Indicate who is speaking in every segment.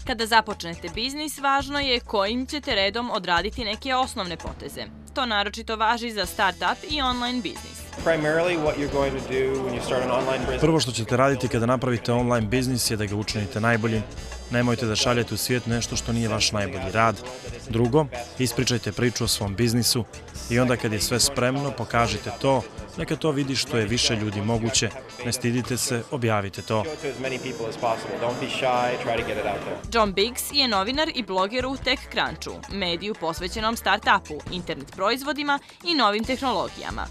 Speaker 1: Kada započnete biznis, važno je kojim ćete redom odraditi neke osnovne poteze. To naročito važi za start-up i online biznis.
Speaker 2: Prvo što ćete raditi kada napravite online biznis je da ga učinite najboljim. Nemojte da šaljete u svijet nešto što nije vaš najbolji rad. Drugo, ispričajte priču o svom biznisu i onda kad je sve spremno, pokažite to, neka to vidi što je više ljudi moguće. Ne stidite se, objavite to.
Speaker 1: John Biggs je novinar i bloger u TechCrunchu, mediju posvećenom start-upu, internet proizvodima i novim tehnologijama.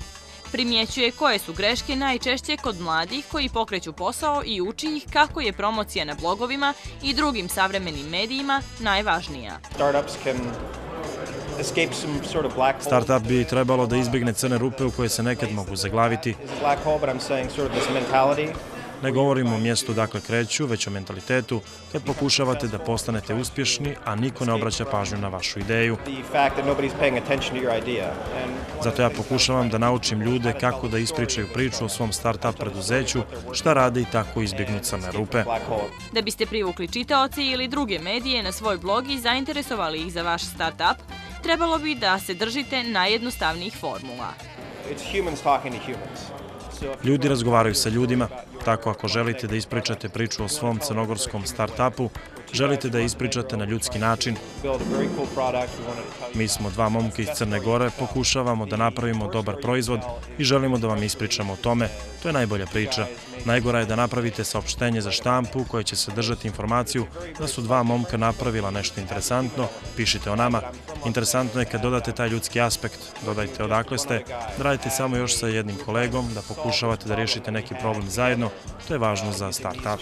Speaker 1: Primjećuje koje su greške najčešće kod mladih koji pokreću posao i uči ih kako je promocija na blogovima i drugim savremenim medijima najvažnija.
Speaker 2: Startup bi trebalo da izbjegne crne rupe u koje se nekad mogu zaglaviti. Ne govorimo o mjestu dakle kreću, već o mentalitetu kad pokušavate da postanete uspješni, a niko ne obraća pažnju na vašu ideju. Zato ja pokušavam da naučim ljude kako da ispričaju priču o svom start-up preduzeću, šta rade i tako izbjegnu crne rupe.
Speaker 1: Da biste privukli čitaoce ili druge medije na svoj blog i zainteresovali ih za vaš start-up, trebalo bi da se držite najjednostavnijih formula.
Speaker 2: Ljudi razgovaraju sa ljudima, tako ako želite da ispričate priču o svom crnogorskom start-upu, želite da je ispričate na ljudski način. Mi smo dva momka iz Crne Gore, pokušavamo da napravimo dobar proizvod i želimo da vam ispričamo o tome. To je najbolja priča. Najgora je da napravite saopštenje za štampu koje će sadržati informaciju da su dva momka napravila nešto interesantno, pišite o nama. Interesantno je kad dodate taj ljudski aspekt, dodajte odakle ste, da radite samo još sa jednim kolegom, da pokušavate da riješite neki problem zajedno, to je važno za start-up.